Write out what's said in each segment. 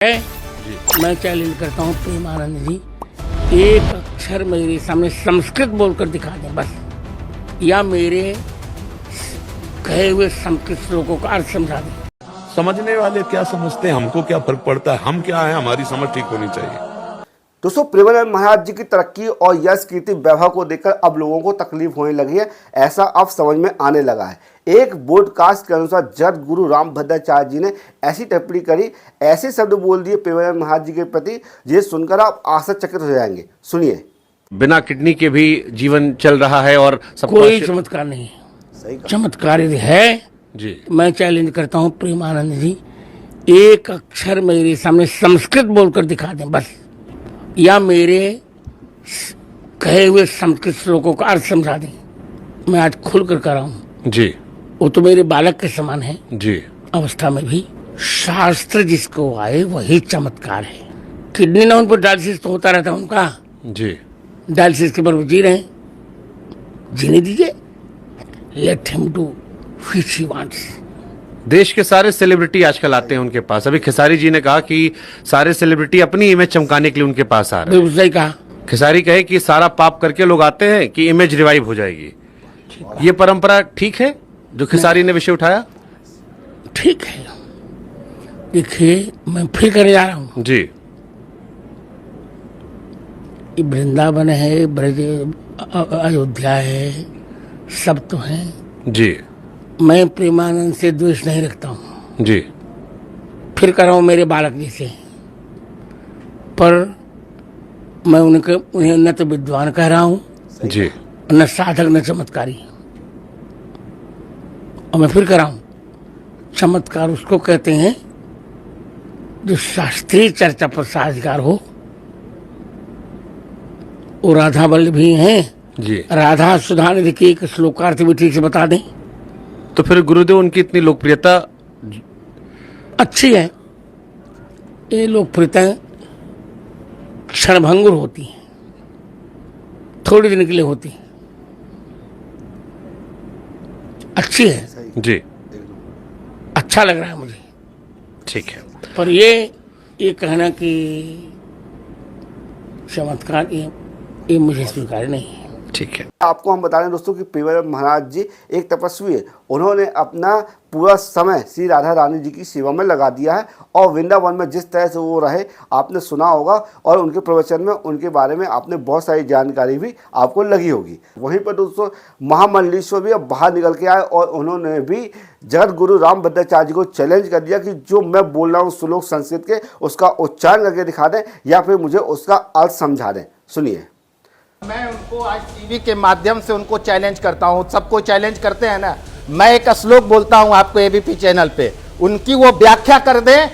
मैं चैलेंज करता हूँ प्रेमानंद जी, एक अक्षर मेरे सामने संस्कृत बोलकर दिखा दें बस, या मेरे कहे हुए संस्कृत श्लोकों का अर्थ समझा दें। समझने वाले क्या समझते हैं, हमको क्या फर्क पड़ता है, हम क्या है, हमारी समझ ठीक होनी चाहिए। दोस्तों, प्रेमानंद महाराज जी की तरक्की और यश कीर्ति वैभव को देखकर अब लोगों को तकलीफ होने लगी है, ऐसा अब समझ में आने लगा है। एक पॉडकास्ट के अनुसार जगत गुरु रामभद्राचार्य जी ने ऐसी टिप्पणी करी, ऐसे शब्द बोल दिए प्रेमानंद महाराज जी के प्रति, जिसे सुनकर आप आश्चर्यचकित हो जाएंगे। सुनिए। बिना किडनी के भी जीवन चल रहा है और कोई चमत्कार नहीं है। सही कहा। चमत्कार यदि है जी, मैं चैलेंज करता हूँ प्रेमानंद जी, एक अक्षर मेरे सामने संस्कृत बोलकर दिखा दें बस, या मेरे कहे हुए संस्कृत श्लोकों का अर्थ समझा दें। मैं आज खुल कर रहा हूँ जी, वो तो मेरे बालक के समान है जी, अवस्था में भी। शास्त्र जिसको आए वही चमत्कार है। किडनी ना उन पर डायलिसिस तो होता रहता है उनका, जी, डायलिसिस के पर वो जी रहे हैं, जीने दीजिए। Let him do which he wants. देश के सारे सेलिब्रिटी आजकल आते हैं उनके पास। अभी खेसारी जी ने कहा कि सारे सेलिब्रिटी अपनी इमेज चमकाने के लिए उनके पास आ रहे हैं। बिल्कुल सही कहा। खेसारी कहे कि सारा पाप करके लोग आते हैं कि इमेज रिवाइव हो जाएगी। ये परंपरा ठीक है जो खेसारी ने विषय उठाया? ठीक है। देखिए, मैं फिर करने जा रहा हूँ। जी, ये वृंदावन है, ब्रज अयोध्या है, सब तो है। जी, मैं प्रेमानंद से द्वेष नहीं रखता हूँ, जी, फिर कर रहा हूँ मेरे बालक जैसे, पर मैं उन्हें न तो विद्वान कह रहा हूँ, जी, न साधक न चमत्कारी। और मैं फिर कह रहा हूँ, चमत्कार उसको कहते हैं जो शास्त्रीय चर्चा पर साजगार हो। वो राधा बल्लभ भी हैं, जी। राधा सुधा निधि की एक श्लोकार्थ भी ठीक से बता दें। तो फिर गुरुदेव उनकी इतनी लोकप्रियता अच्छी है। ये लोकप्रियता क्षणभंगुर होती है, थोड़ी दिन के लिए होती है, अच्छी है, जी, अच्छा लग रहा है मुझे। ठीक है। पर ये कहना कि चमत्कार, ये मुझे स्वीकार नहीं है। ठीक है। आपको हम बता रहे हैं दोस्तों कि प्रेमानंद महाराज जी एक तपस्वी है। उन्होंने अपना पूरा समय श्री राधा रानी जी की सेवा में लगा दिया है, और वृंदावन में जिस तरह से वो रहे आपने सुना होगा, और उनके प्रवचन में उनके बारे में आपने बहुत सारी जानकारी भी आपको लगी होगी। वहीं पर दोस्तों महामंडलेश्वर भी अब बाहर निकल के आए, और उन्होंने भी जगत गुरु रामभद्राचार्य जी को चैलेंज कर दिया कि जो मैं बोल रहा हूँ श्लोक संस्कृत के, उसका उच्चारण करके दिखा दें या फिर मुझे उसका अर्थ समझा दें। सुनिए। मैं उनको आज टीवी के माध्यम से उनको चैलेंज करता हूँ, सबको चैलेंज करते हैं ना। मैं एक श्लोक बोलता हूँ आपको एबीपी चैनल पे, उनकी वो व्याख्या कर दें,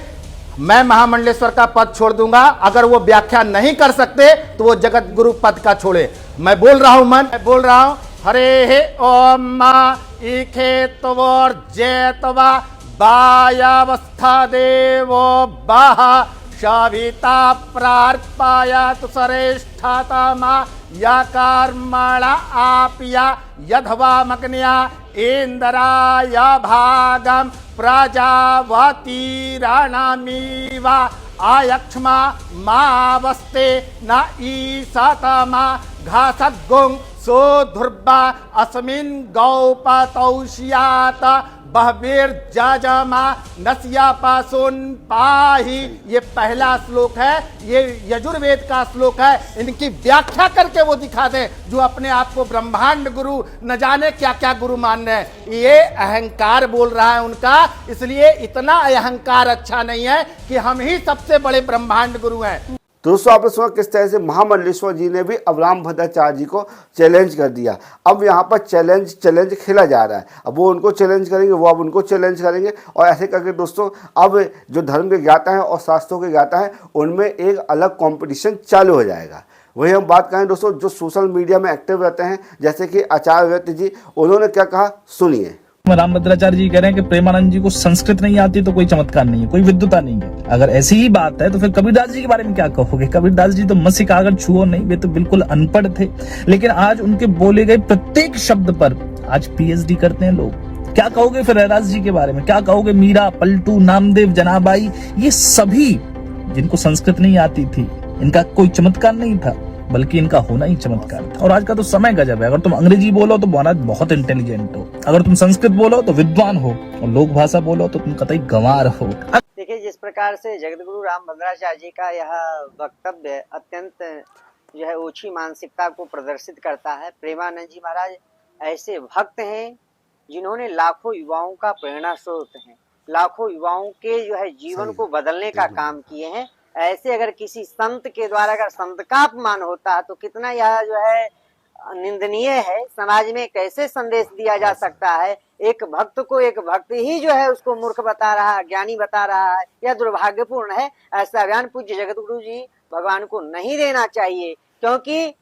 मैं महामंडलेश्वर का पद छोड़ दूंगा। अगर वो व्याख्या नहीं कर सकते तो वो जगत गुरु पद का छोड़े। मैं बोल रहा हूँ मैं बोल रहा हूँ, हरे हे ओम मा इखे तवोर जयतवा बायावस्था देवो बाहा शाविता प्रार्पाया तु श्रेष्ठता मा या कर्मणा आप्या यधवा मग्न्या इंद्राया भागम प्रजावती राणामीवा आयक्ष्मा मावस्ते न ईसतमा घासगुं सोधुर्बा अस्मिन् गौपतौष्यात बहवीर जाजमा नस्या पासुन पाही। ये पहला श्लोक है, ये यजुर्वेद का श्लोक है। इनकी व्याख्या करके वो दिखा दें जो अपने आप को ब्रह्मांड गुरु न जाने क्या क्या गुरु मान रहे हैं। ये अहंकार बोल रहा है उनका, इसलिए इतना अहंकार अच्छा नहीं है कि हम ही सबसे बड़े ब्रह्मांड गुरु हैं। दोस्तों, आपने सुना किस तरह से महामंडलेश्वर जी ने भी अब रामभद्राचार्य जी को चैलेंज कर दिया। अब यहाँ पर चैलेंज खेला जा रहा है। अब वो उनको चैलेंज करेंगे, वो अब उनको चैलेंज करेंगे, और ऐसे करके दोस्तों अब जो धर्म के ज्ञाता हैं और शास्त्रों के ज्ञाता हैं उनमें एक अलग कंपटीशन चालू हो जाएगा। वही हम बात करें दोस्तों जो सोशल मीडिया में एक्टिव रहते हैं, जैसे कि आचार्य व्यक्ति जी, उन्होंने क्या कहा सुनिए। रामभद्राचार्य जी कह रहे हैं कि प्रेमानंद जी को संस्कृत नहीं आती तो कोई चमत्कार नहीं है, कोई विद्वता नहीं है। अगर ऐसी ही बात है तो फिर कबीरदास जी के बारे में क्या कहोगे? कबीरदास जी तो मसी कागज छुओ नहीं, वे तो बिल्कुल अनपढ़ थे, लेकिन आज उनके बोले गए प्रत्येक शब्द पर आज पीएचडी करते हैं लोग। क्या कहोगे फिर रैदास जी के बारे में? क्या कहोगे मीरा, पलटू, नामदेव, जनाबाई, ये सभी जिनको संस्कृत नहीं आती थी, इनका कोई चमत्कार नहीं था, बल्कि इनका होना ही चमत्कार था। और आज का तो समय गजब है, अगर तुम अंग्रेजी बोलो तो महाराज बहुत इंटेलिजेंट हो, अगर तुम संस्कृत बोलो तो विद्वान हो, और लोक भाषा बोलो तो तुम कतई गंवार हो। देखिए, जिस प्रकार से जगतगुरु रामभद्राचार्य जी का यह वक्तव्य अत्यंत जो है ओछी मानसिकता को प्रदर्शित करता है। प्रेमानंद जी महाराज ऐसे भक्त हैं जिन्होंने लाखों युवाओं का प्रेरणा स्रोत हैं, लाखों युवाओं के जो है जीवन को बदलने का काम किए हैं। ऐसे अगर किसी संत के द्वारा अगर संत का अपमान होता है तो कितना यह जो है निंदनीय है। समाज में कैसे संदेश दिया जा सकता है? एक भक्त को एक भक्त ही जो है उसको मूर्ख बता रहा है, ज्ञानी बता रहा है, यह दुर्भाग्यपूर्ण है। ऐसा बयान पूज्य जगतगुरु जी भगवान को नहीं देना चाहिए, क्योंकि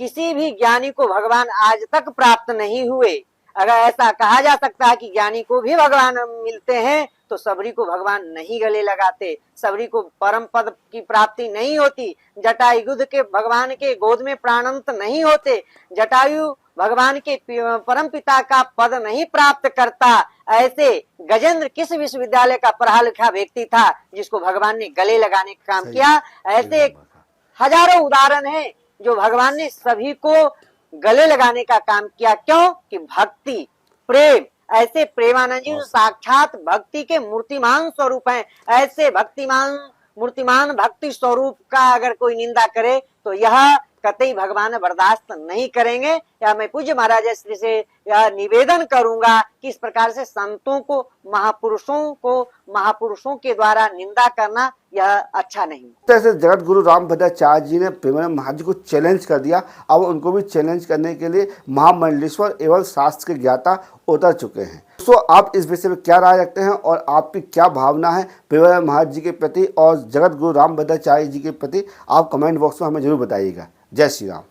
किसी भी ज्ञानी को भगवान आज तक प्राप्त नहीं हुए। अगर ऐसा कहा जा सकता है कि ज्ञानी को भी भगवान मिलते हैं तो सबरी को भगवान नहीं गले लगाते, सबरी को परम पद की प्राप्ति नहीं होती। जटायुध के भगवान के गोद में प्राणंत नहीं होते, जटायु भगवान के परम पिता का पद नहीं प्राप्त करता। ऐसे गजेंद्र किस विश्वविद्यालय का पढ़ा लिखा व्यक्ति था जिसको भगवान ने गले लगाने का काम किया? ऐसे हजारों उदाहरण हैं जो भगवान ने सभी को गले लगाने का काम किया। क्यों? कि भक्ति, प्रेम। ऐसे प्रेमानंद जी साक्षात भक्ति के मूर्तिमान स्वरूप हैं। ऐसे भक्तिमान मूर्तिमान भक्ति स्वरूप का अगर कोई निंदा करे तो यह कतई भगवान बर्दाश्त नहीं करेंगे। या मैं पूज्य महाराज श्री से यह निवेदन करूंगा कि इस प्रकार से संतों को, महापुरुषों के द्वारा निंदा करना यह अच्छा नहीं। जैसे जगत गुरु रामभद्राचार्य जी ने प्रेमानंद महाराज जी को चैलेंज कर दिया, अब उनको भी चैलेंज करने के लिए महामंडलेश्वर एवं शास्त्र के ज्ञाता उतर चुके हैं। दोस्तों, आप इस विषय में क्या राय रखते हैं और आपकी क्या भावना है प्रेमानंद महाराज जी के प्रति और जगत गुरु रामभद्राचार्य जी के प्रति? आप कमेंट बॉक्स में हमें जरूर बताइएगा। जय श्री राम।